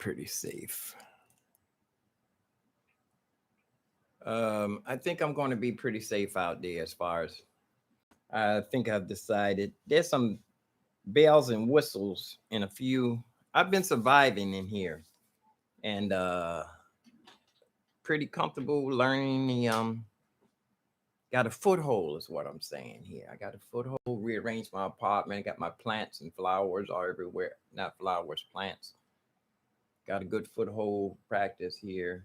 pretty safe. I think I'm going to be pretty safe out there as far as I think I've decided. There's some bells and whistles and a few. I've been surviving in here and pretty comfortable learning the got a foothold is what I'm saying here. I got a foothold, rearranged my apartment, got my plants and flowers all everywhere. Not flowers, plants. Got a good foothold practice here.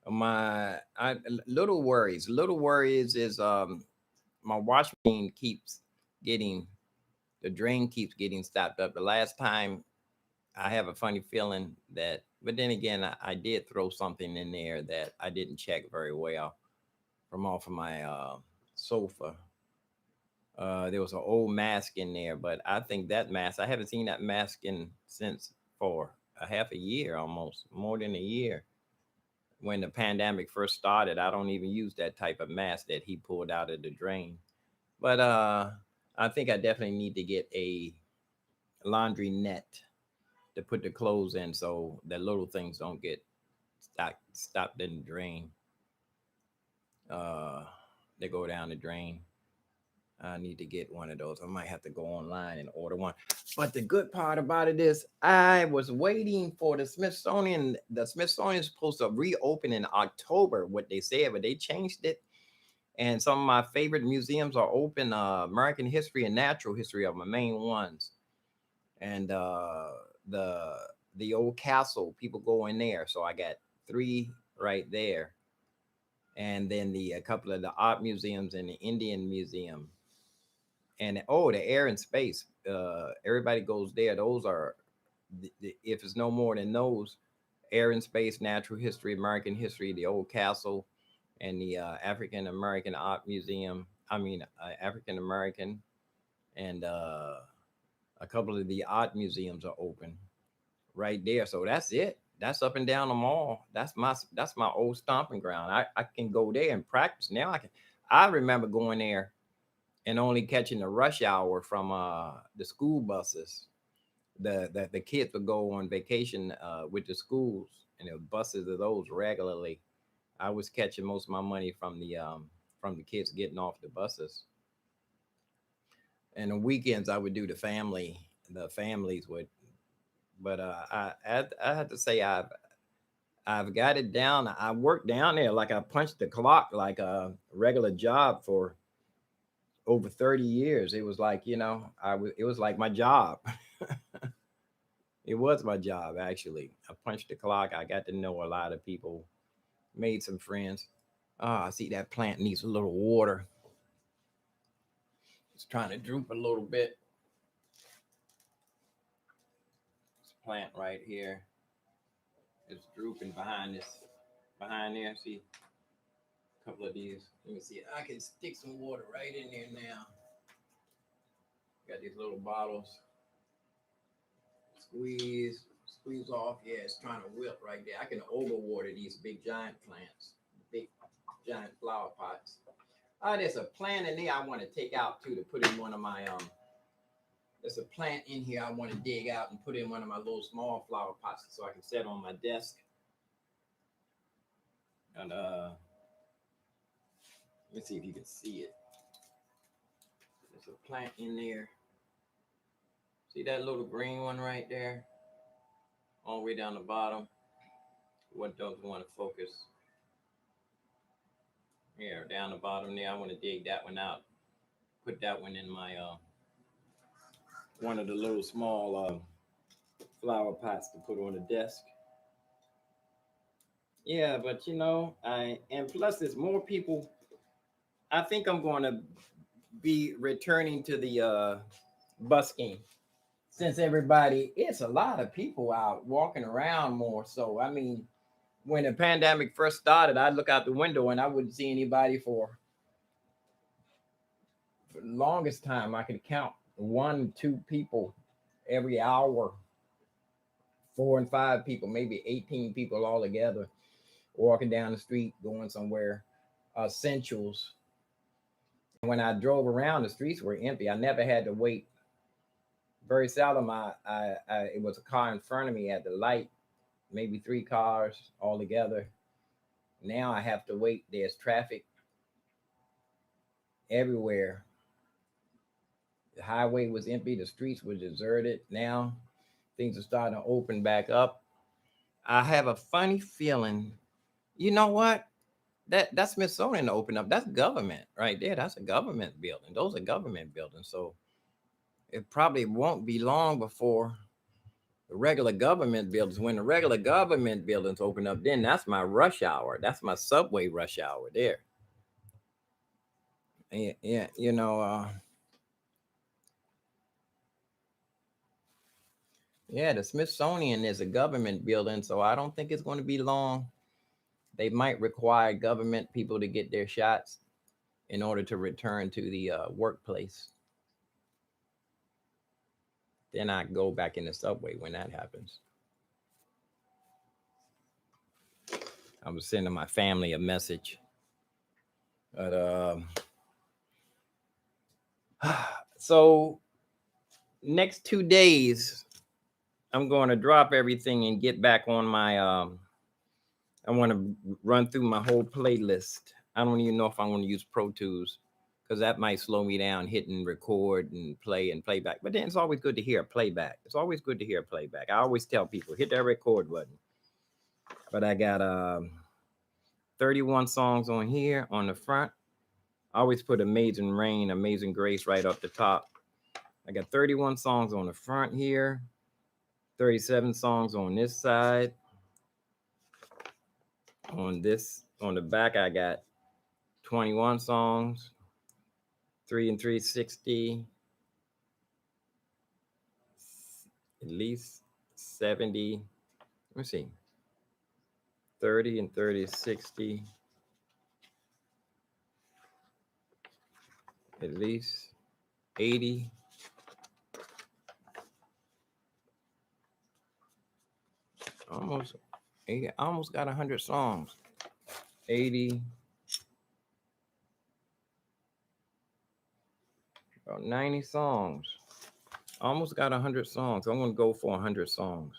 Little worries. Little worries is my wash machine keeps getting the drain keeps getting stopped up. The last time I have a funny feeling that, but then again, I did throw something in there that I didn't check very well from off of my sofa. There was an old mask in there, but I think that mask, I haven't seen that mask in since for a half a year, almost more than a year. When the pandemic first started, I don't even use that type of mask that he pulled out of the drain. But I think I definitely need to get a laundry net to put the clothes in so that little things don't get stopped in the drain. Uh, they go down the drain. I need to get one of those. I might have to go online and order one. But the good part about it is I was waiting for the Smithsonian. The Smithsonian is supposed to reopen in October, what they said, but they changed it. And some of my favorite museums are open. American history and natural history are my main ones. And the the old castle, people go in there. So I got three right there. And then the a couple of the art museums and the Indian museum and oh, the air and space. Everybody goes there. Those are, if it's no more than those, air and space, natural history, American history, the old castle, and the African American Art Museum. African American, and a couple of the art museums are open right there. So that's it. That's up and down the mall. That's my old stomping ground. I can go there and practice now. I can. I remember going there and only catching the rush hour from the school buses. The kids would go on vacation with the schools, and the buses of those regularly. I was catching most of my money from the kids getting off the buses. And the weekends I would do the families would. But I had to say I've got it down. I worked down there like I punched the clock like a regular job for over 30 years. It was like, it was like my job. It was my job, actually. I punched the clock. I got to know a lot of people, made some friends. I see that plant needs a little water. It's trying to droop a little bit. This plant right here is drooping behind there. See a couple of these. Let me see. I can stick some water right in there now. Got these little bottles. Squeeze off. Yeah, it's trying to wilt right there. I can overwater these big giant plants, big giant flower pots. There's a plant in there I want to take out too to put in one of my There's a plant in here I want to dig out and put in one of my little small flower pots so I can set on my desk. And let's see if you can see it. There's a plant in there. See that little green one right there? All the way down the bottom. What don't want to focus? Here, down the bottom there. I want to dig that one out. Put that one in my one of the little small flower pots to put on the desk. Yeah, but I and plus there's more people. I think I'm going to be returning to the busking since it's a lot of people out walking around more. So I mean, when the pandemic first started, I'd look out the window and I wouldn't see anybody for the longest time. I could count one, two people every hour, four and five people, maybe 18 people all together walking down the street, going somewhere. Essentials. And when I drove around, the streets were empty. I never had to wait. Very seldom, it was a car in front of me at the light, maybe 3 cars all together. Now I have to wait. There's traffic everywhere. The highway was empty. The streets were deserted. Now things are starting to open back up. I have a funny feeling. You know what? That's Smithsonian to open up. That's government right there. That's a government building. Those are government buildings. So it probably won't be long before the regular government buildings. When the regular government buildings open up, then that's my rush hour. That's my subway rush hour there. Yeah, yeah, yeah. The Smithsonian is a government building, so I don't think it's going to be long. They might require government people to get their shots in order to return to the workplace. Then I go back in the subway when that happens. I was sending my family a message. But so next 2 days, I'm going to drop everything and get back on my. I want to run through my whole playlist. I don't even know if I want to use Pro Tools because that might slow me down hitting record and play and playback. But then it's always good to hear a playback. It's always good to hear a playback. I always tell people hit that record button. But I got 31 songs on here on the front. I always put Amazing Rain, Amazing Grace right up the top. I got 31 songs on the front here, 37 songs on this side. On the back, I got 21 songs, 3 and 360, at least 70. Let me see, 30 and 30, 60, at least 80. Almost, I almost got 100 songs. 80, about 90 songs. Almost got 100 songs. I'm going to go for 100 songs.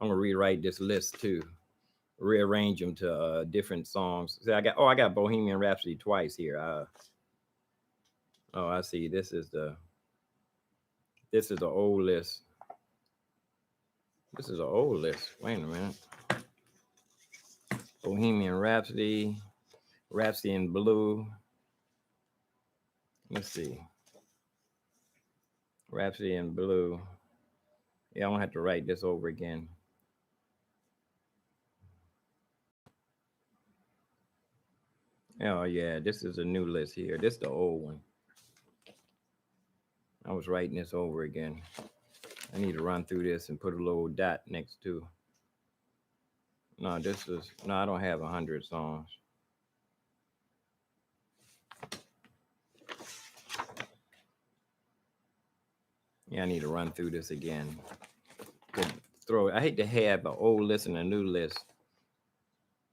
I'm going to rewrite this list too. Rearrange them to different songs. See, I got Bohemian Rhapsody twice here. Oh, I see. This is the old list. This is an old list. Wait a minute. Bohemian Rhapsody, Rhapsody in Blue. Let's see. Rhapsody in Blue. Yeah, I'm gonna have to write this over again. Oh yeah, this is a new list here. This is the old one. I was writing this over again. I need to run through this and put a little dot next to. No, I don't have 100 songs. Yeah, I need to run through this again. I hate to have an old list and a new list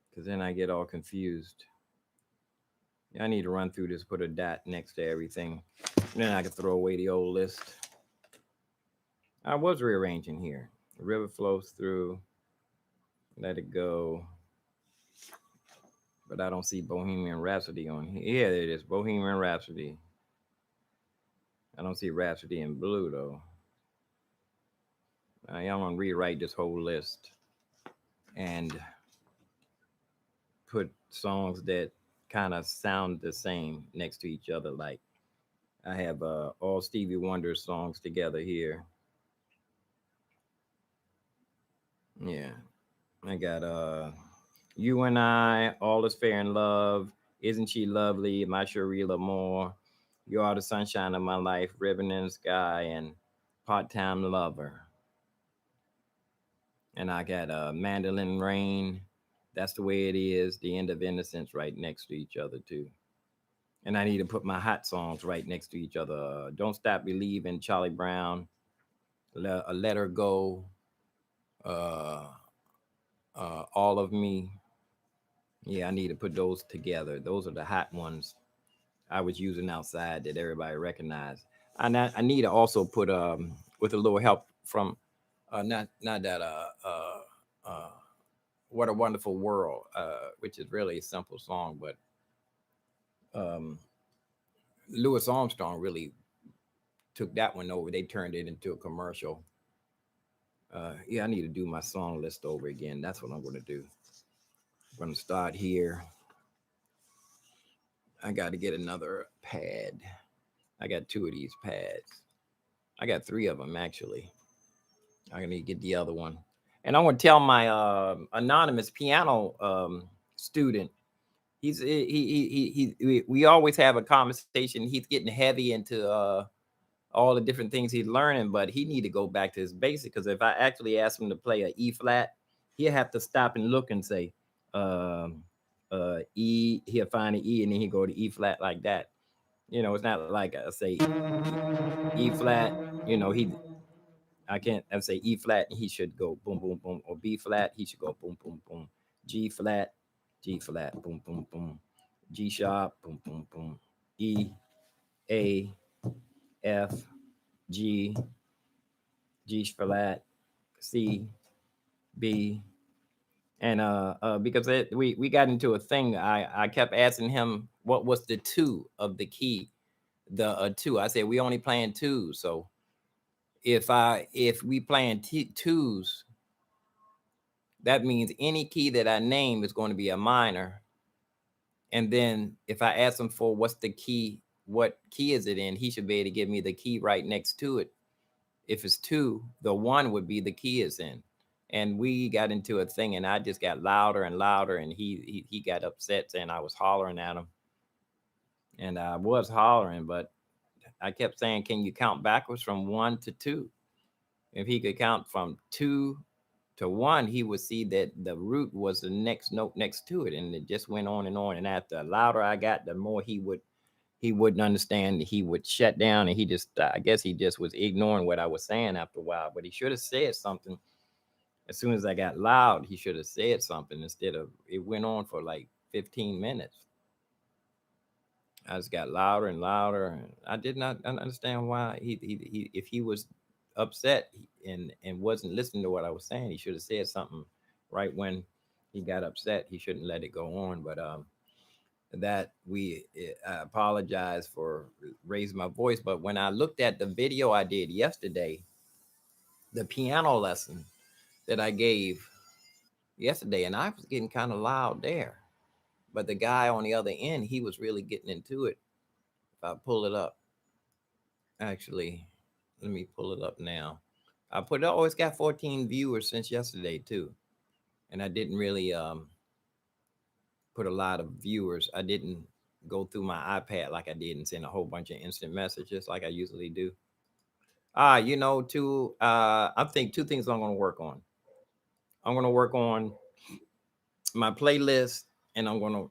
because then I get all confused. Yeah, I need to run through this, put a dot next to everything. Then I can throw away the old list. I was rearranging here. The river flows through. Let it go. But I don't see Bohemian Rhapsody on here. Yeah, there it is. Bohemian Rhapsody. I don't see Rhapsody in Blue though. I'm gonna rewrite this whole list and put songs that kind of sound the same next to each other. Like I have all Stevie Wonder songs together here. Yeah, I got You and I, All is Fair in Love, Isn't She Lovely, My Cherie Lamore, You Are the Sunshine of My Life, Ribbon in the Sky, and Part Time Lover. And I got Mandolin Rain, That's the Way It Is, The End of Innocence right next to each other too. And I need to put my hot songs right next to each other. Don't Stop Believing, Charlie Brown, Let Her Go, uh, All of Me. Yeah, I need to put those together. Those are the hot ones I was using outside that everybody recognized. I need to also put with a little help from not that What a Wonderful World, which is really a simple song, but um, Louis Armstrong really took that one over. They turned it into a commercial. Yeah, I need to do my song list over again. That's what I'm going to do. I'm going to start here. I got to get another pad. I got two of these pads. I got three of them actually. I need to get the other one. And I want to tell my anonymous piano student. We always have a conversation. He's getting heavy into all the different things he's learning, but he need to go back to his basic. Because if I actually ask him to play a E flat, he'll have to stop and look and say, um, E. He'll find an E and then he go to E flat like that. It's not like I say E flat. You know, he I can't I say E flat and he should go boom boom boom, or B flat he should go boom boom boom, G flat, boom boom boom, G sharp boom boom boom, E, A, F, G, G flat, C, B, and because we got into a thing. I kept asking him what was the two of the key, the two. I said we only playing twos, so if we playing twos, that means any key that I name is going to be a minor. And then if I ask him for what's the key, what key is it in, he should be able to give me the key right next to it. If it's two, the one would be the key is in. And we got into a thing, and I just got louder and louder, and he got upset saying I was hollering at him. And I was hollering, but I kept saying, can you count backwards from one to two? If he could count from two to one, he would see that the root was the next note next to it, and it just went on and on. And after the louder I got, the more he wouldn't understand. He would shut down, and he just I guess he just was ignoring what I was saying after a while. But he should have said something as soon as I got loud. He should have said something instead of it went on for like 15 minutes. I just got louder and louder, and I did not understand why he if he was upset and wasn't listening to what I was saying, he should have said something right when he got upset. He shouldn't let it go on. But that I apologize for raising my voice. But when I looked at the video I did yesterday, the piano lesson that I gave yesterday, and I was getting kind of loud there, but the guy on the other end, he was really getting into it. If I pull it up, actually, let me pull it up now. I put it. Oh, it's got 14 viewers since yesterday too, and I didn't really put a lot of viewers. I didn't go through my iPad like I did and send a whole bunch of instant messages like I usually do. I think two things I'm going to work on. I'm going to work on my playlist, and I'm going to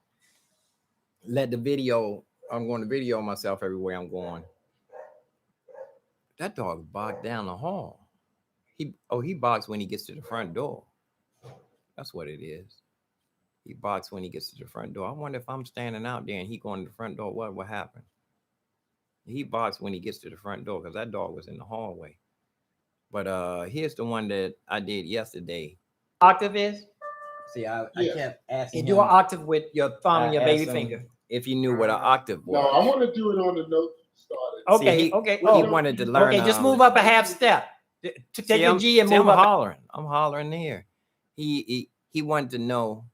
let the video. I'm going to video myself everywhere I'm going. That dog barked down the hall. He barks when he gets to the front door. That's what it is. He barks when he gets to the front door. I wonder if I'm standing out there and he going to the front door, what will happen? He barks when he gets to the front door because that dog was in the hallway. But here's the one that I did yesterday. Octave is? See, I kept asking You him. do an octave with your thumb and your baby finger. If you knew what an octave was. No, I want to do it on the note you started. Okay, See, okay. He wanted to learn. Okay, just move up a half step. Take your G and move I'm up. hollering. I'm hollering there. He wanted to know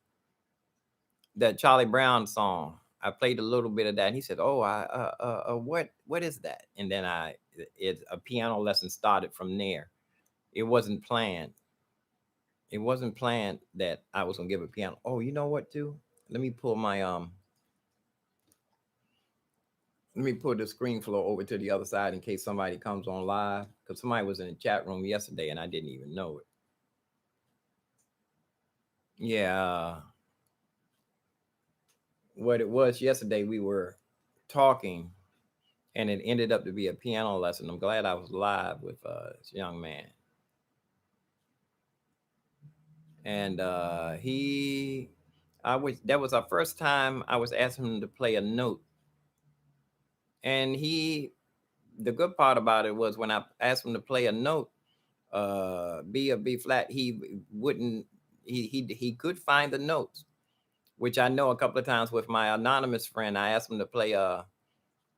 that Charlie Brown song. I played a little bit of that. And he said, "Oh, what is that?" And then a piano lesson started from there. It wasn't planned. It wasn't planned that I was gonna give a piano. Oh, you know what, too? Let me pull my Let me pull the screen flow over to the other side in case somebody comes on live. Because somebody was in the chat room yesterday and I didn't even know it. Yeah. What it was yesterday, we were talking and it ended up to be a piano lesson. I'm glad I was live with this young man. And that was our first time I was asking him to play a note. And the good part about it was when I asked him to play a note, B or B flat, he wouldn't, he could find the notes, which I know a couple of times with my anonymous friend. I asked him to play a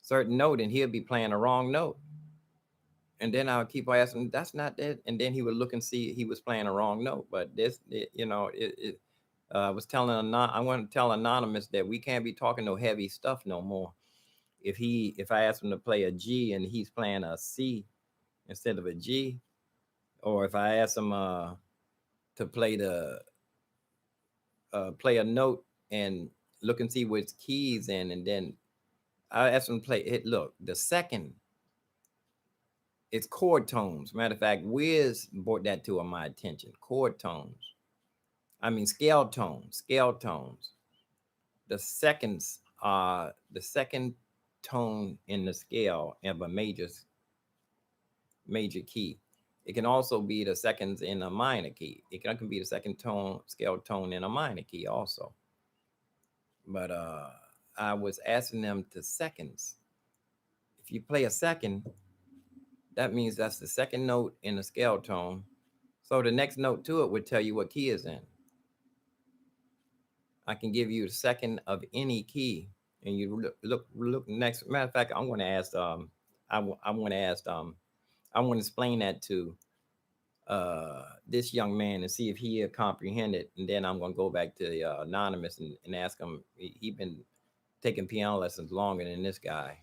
certain note, and he'll be playing the wrong note. And then I'll keep asking, that's not it. And then he would look and see he was playing a wrong note. But I was telling I want to tell Anonymous that we can't be talking no heavy stuff no more. If I ask him to play a G and he's playing a C instead of a G, or if I ask him to play play a note and look and see which keys in, and then I ask him to play it. Look, the second, it's chord tones. Matter of fact, Wiz brought that to my attention. Chord tones. I mean scale tones. Scale tones. The seconds are the second tone in the scale of a major key. It can also be the seconds in a minor key. It can be the second tone, scale tone in a minor key also. But I was asking them to seconds. If you play a second, that means that's the second note in the scale tone. So the next note to it would tell you what key is in. I can give you the second of any key, and you look next. Matter of fact, I'm going to ask. I want to explain that to this young man and see if he comprehend it, and then I'm going to go back to the anonymous and ask him. He been taking piano lessons longer than this guy.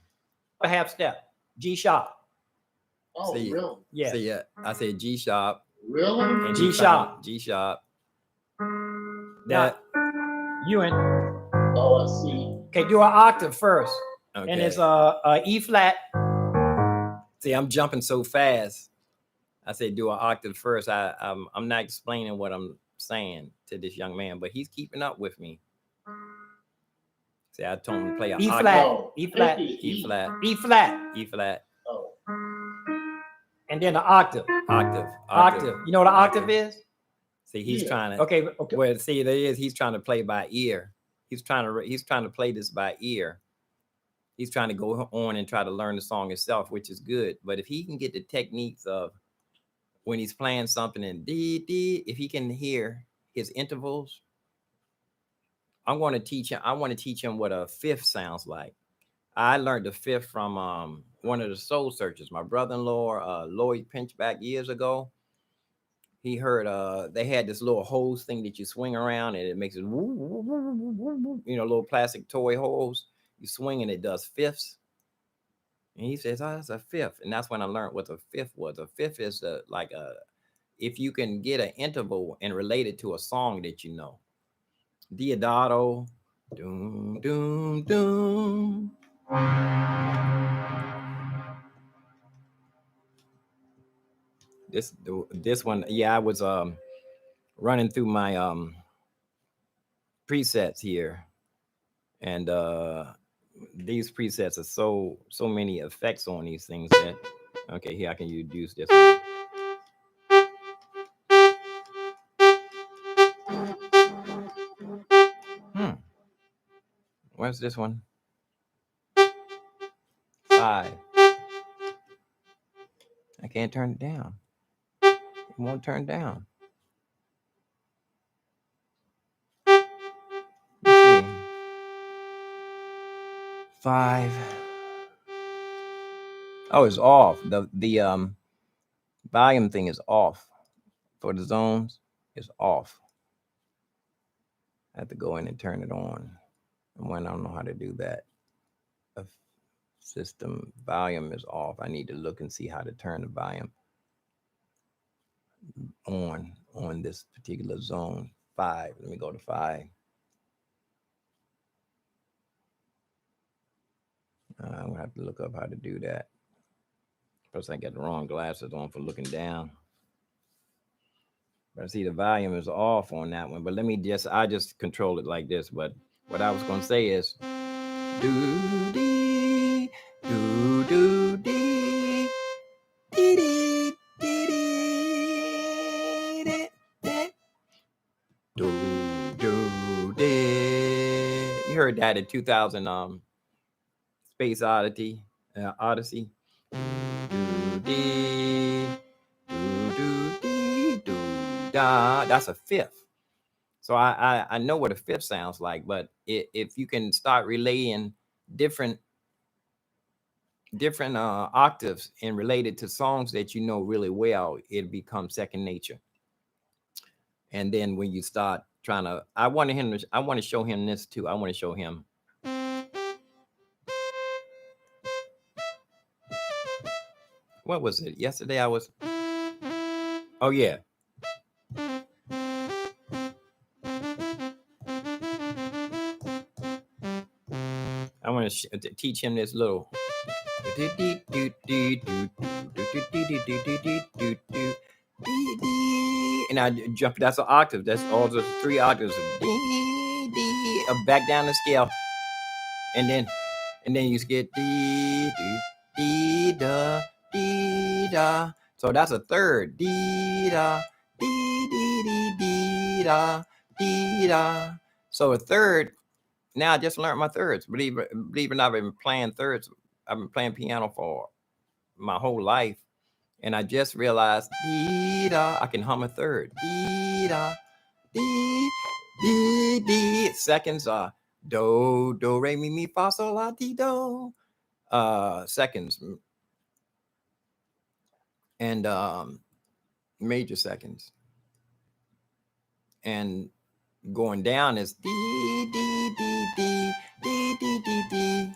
A half step, G sharp. Oh, See, really? Yeah. See, I said G sharp. Really? And G sharp. G sharp. That you in. Oh, I see. Okay, do an octave first, Okay. and it's a E flat. See, I'm jumping so fast. I said do an octave first. I'm not explaining what I'm saying to this young man, but he's keeping up with me. See, I told him to play an E octave. flat, No. E flat, E flat, E flat, E flat, Oh. and then an octave. octave. You know what an octave is? See, he's Yeah. trying to. Okay. Well, see, there is. He's trying to play by ear. He's trying to play this by ear. He's trying to go on and try to learn the song himself, which is good. But if he can get the techniques of when he's playing something in D, if he can hear his intervals, I want to teach him what a fifth sounds like. I learned the fifth from one of the soul searchers, my brother-in-law, Lloyd Pinchback, years ago. He heard they had this little hose thing that you swing around and it makes it woo, woo, woo, woo, woo, little plastic toy hose. You swing and it does fifths. And he says, "Oh, that's a fifth." And that's when I learned what a fifth was. A fifth is if you can get an interval and relate it to a song that you know. Diodato, doom, doom, doom. This one, yeah, I was running through my presets here, and these presets are so many effects on these things that okay, here I can use this one. Where's this one? 5. I can't turn it down. It won't turn down. Let's see. 5. Oh, it's off. The volume thing is off for the zones. It's off. I have to go in and turn it on. And when I don't know how to do that. If system volume is off, I need to look and see how to turn the volume on this particular zone. 5. Let me go to 5. I'm gonna have to look up how to do that. Plus, I got the wrong glasses on for looking down. But I see the volume is off on that one. But I just control it like this. But what I was gonna say is do dee do dee dee dee dee do dee. You heard that in 2000 Space Odyssey. Odyssey. Do dee do dee do da. That's a fifth. So I know what a fifth sounds like, but if you can start relaying different octaves and related to songs that you know really well, it becomes second nature. And then when you start trying to, I want to show him this too. I want to show him. What was it? Yesterday I was. Oh yeah. I want to teach him this little. And I jump. That's an octave. That's all the three octaves. Back down the scale, and then you get dee da dee da. So that's a third. Dee da dee dee dee dee da dee da. So a third. Now I just learned my thirds. Believe it or not, I've been playing thirds. I've been playing piano for my whole life, and I just realized dee da. I can hum a third. Dee da dee dee dee. Seconds are do re mi fa sol la ti do. Seconds and major seconds, and going down is dee dee dee dee dee dee dee dee.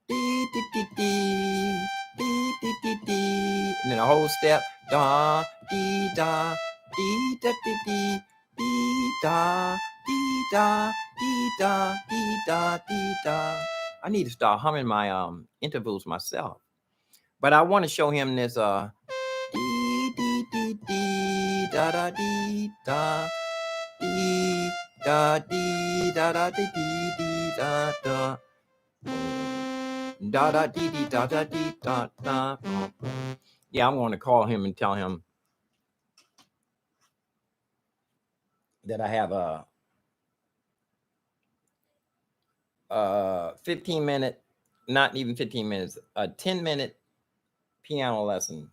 Dee, dee, dee, dee, dee, dee, dee, dee. And then a whole step. Da, dee, da, dee, da, dee, dee, dee, da, dee, da, dee, da, dee, da, dee, da. I need to start humming my intervals myself. But I want to show him this dee, dee, dee, dee, da, da, dee, da, dee, da, dee, da, da, dee, dee, da, da. Da da dee dee da da dee da da. Yeah, I'm going to call him and tell him that I have a 15-minute, not even 15 minutes, a 10-minute piano lesson.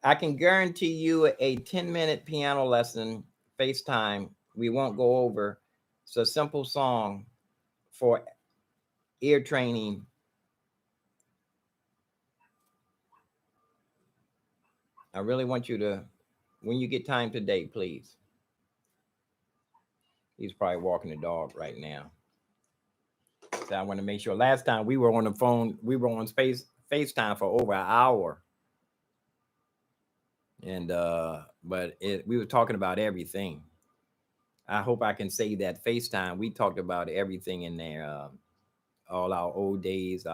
I can guarantee you a 10-minute piano lesson, FaceTime. We won't go over. It's a simple song for ear training. I really want you to, when you get time today, please. He's probably walking the dog right now. So I want to make sure. Last time we were on the phone, we were on FaceTime for over an hour. And but we were talking about everything. I hope I can say that FaceTime, we talked about everything in there. All our old days,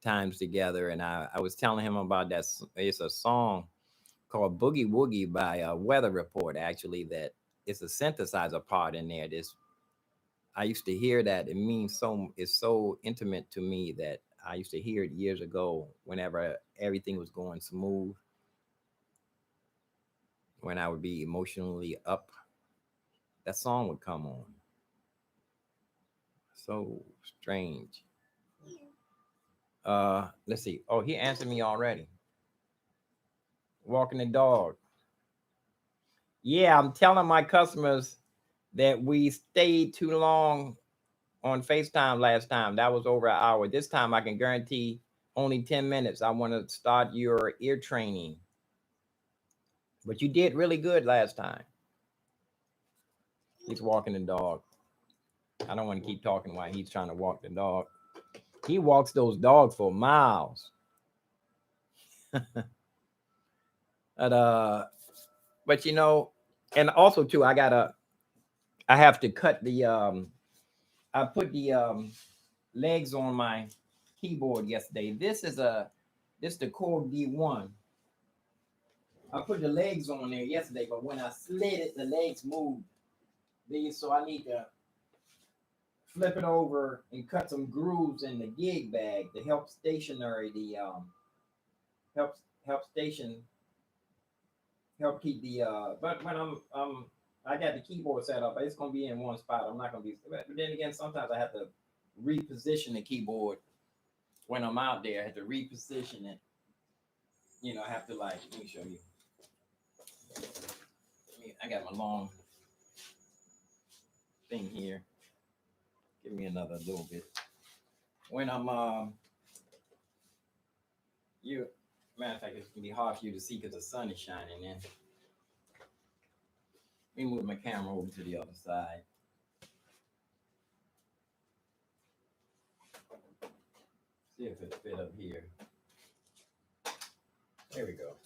times together. And I was telling him about that. It's a song called Boogie Woogie by Weather Report, actually, that it's a synthesizer part in there. This I used to hear that. It means it's so intimate to me that I used to hear it years ago whenever everything was going smooth, when I would be emotionally up, that song would come on. So strange. Let's see. Oh, he answered me already. Walking the dog. Yeah, I'm telling my customers that we stayed too long on FaceTime last time. That was over an hour. This time I can guarantee only 10 minutes. I want to start your ear training. But you did really good last time. He's walking the dog. I don't want to keep talking while he's trying to walk the dog. He walks those dogs for miles. But but you know, and also too, I have to cut the I put the legs on my keyboard yesterday. This is the Core D1. I put the legs on there yesterday, but when I slid it, the legs moved. So I need to flip it over and cut some grooves in the gig bag to help stationary the help help station help keep the but when I got the keyboard set up, it's gonna be in one spot. I'm not gonna be, but then again, sometimes I have to reposition the keyboard when I'm out there. I have to reposition it. I have to, like, let me show you. Let I got my long thing here. Give me another little bit. When I'm you matter of fact, it's gonna be hard for you to see because the sun is shining in. Let me move my camera over to the other side. See if it fit up here. There we go.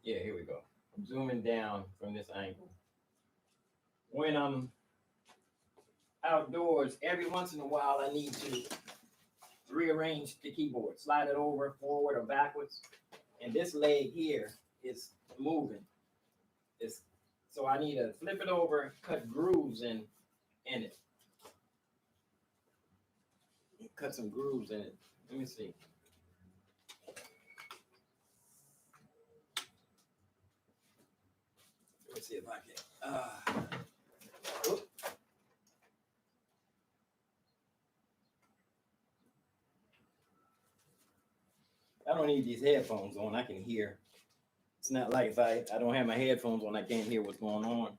Yeah, here we go. I'm zooming down from this angle. When I'm outdoors, every once in a while, I need to rearrange the keyboard, slide it over, forward or backwards. And this leg here is moving. It's so I need to flip it over, cut grooves in it. Cut some grooves in it. Let me see. Let's see if I can. Whoop. I don't need these headphones on. I can hear. It's not like if I don't have my headphones on, I can't hear what's going on.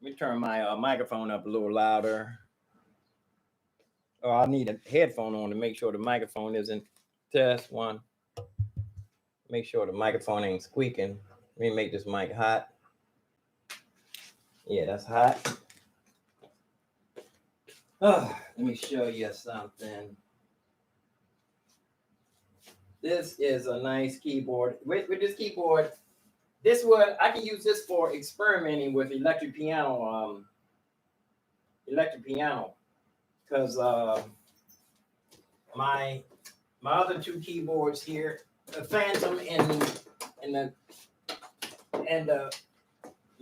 Let me turn my microphone up a little louder. Oh, I need a headphone on to make sure the microphone isn't. Test one. Make sure the microphone ain't squeaking. Let me make this mic hot. Yeah, that's hot. Oh, let me show you something. This is a nice keyboard. With this keyboard, this would I can use this for experimenting with electric piano. Because my other two keyboards here, the Phantom and the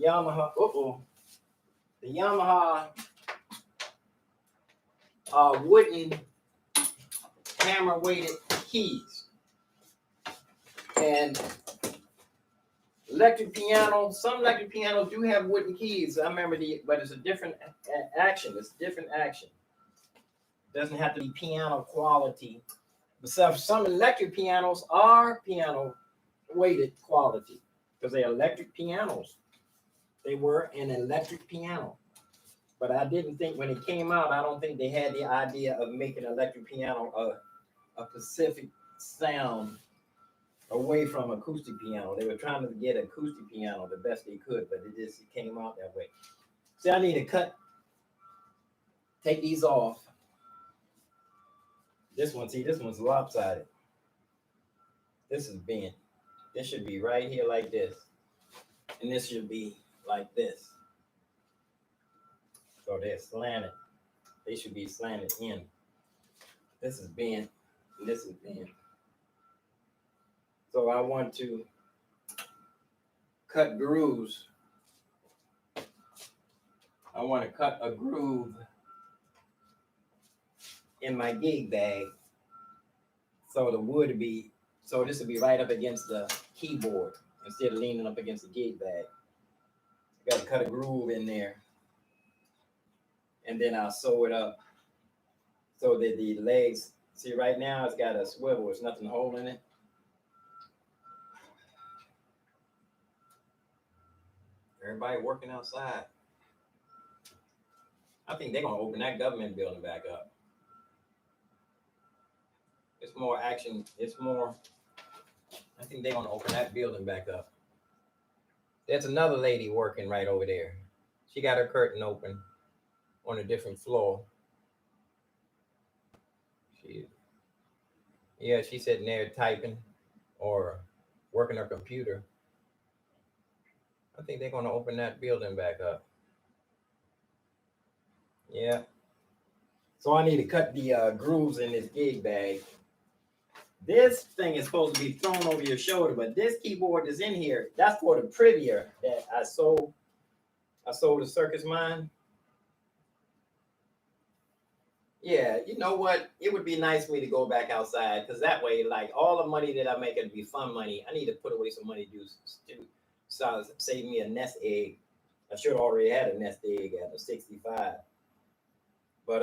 Yamaha. The Yamaha wooden hammer weighted keys. And electric piano, some electric pianos do have wooden keys. I remember but it's a different action. It's different action. It doesn't have to be piano quality. But some electric pianos are piano weighted quality because they're electric pianos. They were an electric piano. But I didn't think when it came out, I don't think they had the idea of making electric piano a specific sound away from acoustic piano. They were trying to get acoustic piano the best they could, but it came out that way. See, I need to take these off. This one's lopsided. This is bent. This should be right here like this. And this should be like this. So they're slanted. They should be slanted in. This is bent, and this is bent. So I want to cut grooves. I want to cut a groove in my gig bag. So this would be right up against the keyboard instead of leaning up against the gig bag. I got to cut a groove in there. And then I'll sew it up so that the legs, see right now it's got a swivel, there's nothing holding it. Everybody working outside. I think they're gonna open that government building back up. It's more action, I think they're gonna open that building back up. There's another lady working right over there. She got her curtain open on a different floor. She's sitting there typing or working her computer. I think they're going to open that building back up. Yeah. So I need to cut the grooves in this gig bag. This thing is supposed to be thrown over your shoulder, but this keyboard is in here. That's for the Privia that I sold. I sold to Circus Mind. Yeah, you know what? It would be nice for me to go back outside because that way, like all the money that I make, it'd be fun money. I need to put away some money to save me a nest egg. I should have already had a nest egg at a 65. But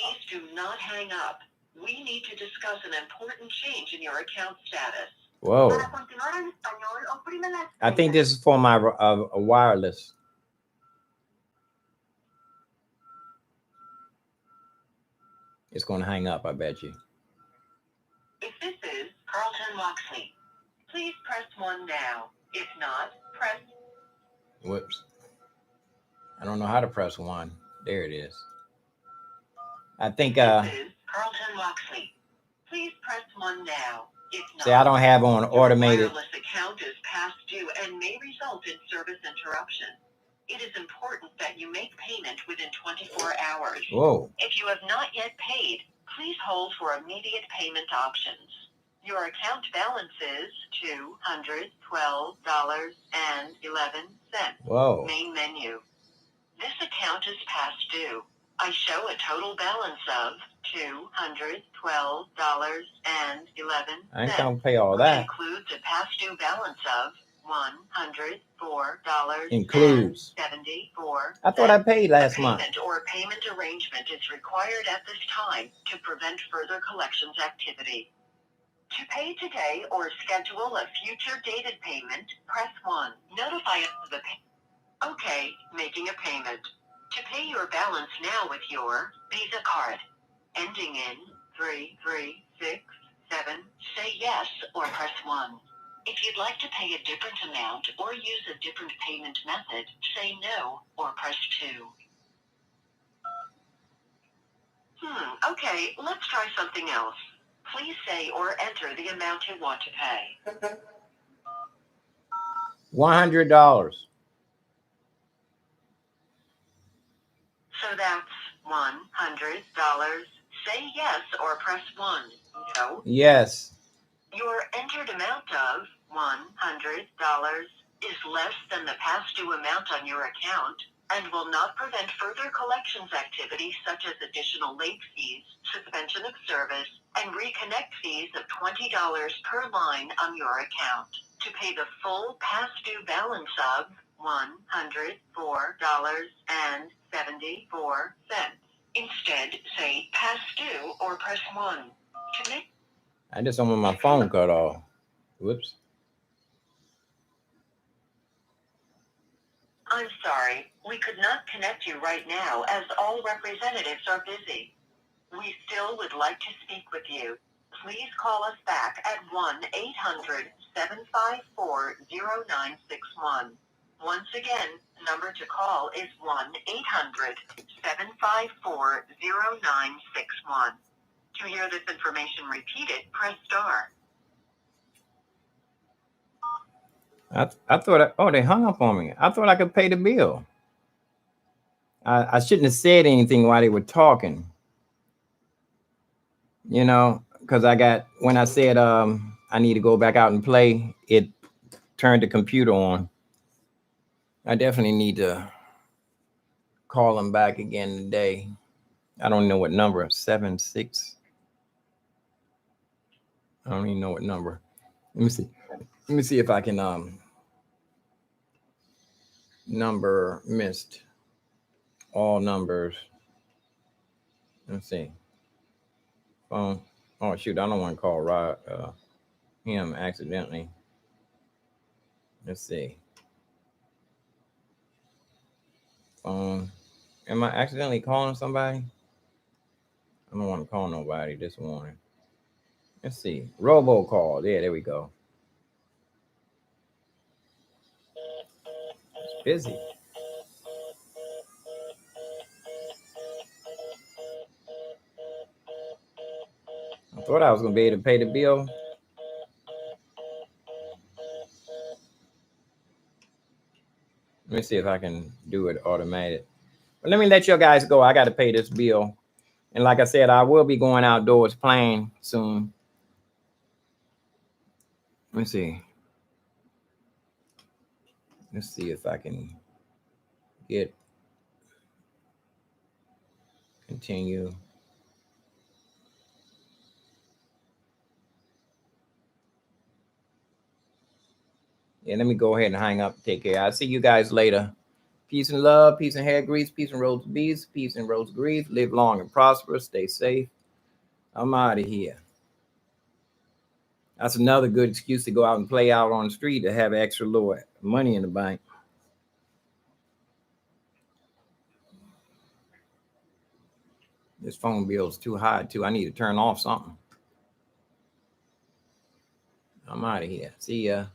Please do not hang up. We need to discuss an important change in your account status. Whoa. Para continuar en español, oprime la I think estrella. this is for my wireless. It's going to hang up, I bet you. If this is Carlton Loxley, please press 1 now. If not, press... Whoops. I don't know how to press 1. There it is. I think, This is Carlton Loxley. Please press 1 now. If not, see, I don't have on your automated. wireless account is past due and may result in service interruption. It is important that you make payment within 24 hours. Whoa. If you have not yet paid, please hold for immediate payment options. Your account balance is $212.11. Whoa. Main menu. This account is past due. I show a total balance of $212.11. I ain't going to pay all which that. includes a past due balance of $104.74. Includes. I thought I paid last month. Payment or payment arrangement is required at this time to prevent further collections activity. To pay today or schedule a future dated payment, press 1. Notify us of the payment. Okay, making a payment. To pay your balance now with your Visa card, ending in 3367, say yes or press 1. If you'd like to pay a different amount or use a different payment method, say no or press 2. Okay, let's try something else. Please say or enter the amount you want to pay. $100. So that's $100. Say yes or press 1. No. Yes. Your entered amount of $100 is less than the past due amount on your account and will not prevent further collections activity such as additional late fees, suspension of service, and reconnect fees of $20 per line on your account. To pay the full past due balance of $104.74. Instead, say past due or press 1. To make I just don't want my phone cut off. Whoops. I'm sorry, we could not connect you right now as all representatives are busy. We still would like to speak with you. Please call us back at 1-800-754-0961. Once again, number to call is 1-800-754-0961. To hear this information repeated, press star. I thought, they hung up on me. I thought I could pay the bill. I shouldn't have said anything while they were talking. You know, because when I said I need to go back out and play, it turned the computer on. I definitely need to call them back again today. I don't know what number. 76. I don't even know what number. Let me see if I can number missed all numbers. Let's see. Phone. Oh shoot, I don't want to call him accidentally. Let's see. Phone. Am I accidentally calling somebody? I don't want to call nobody this morning. Let's see. Robocall. Yeah, there we go. It's busy. I thought I was going to be able to pay the bill. Let me see if I can do it automated. But let me let you guys go. I got to pay this bill. And like I said, I will be going outdoors playing soon. Let me see. Let's see if I can get continue. Yeah, let me go ahead and hang up. Take care. I'll see you guys later. Peace and love, peace and hair grease, peace and rose bees, peace and rose grease. Live long and prosperous. Stay safe. I'm out of here. That's another good excuse to go out and play out on the street to have extra little money in the bank. This phone bill is too high, too. I need to turn off something. I'm out of here. See ya.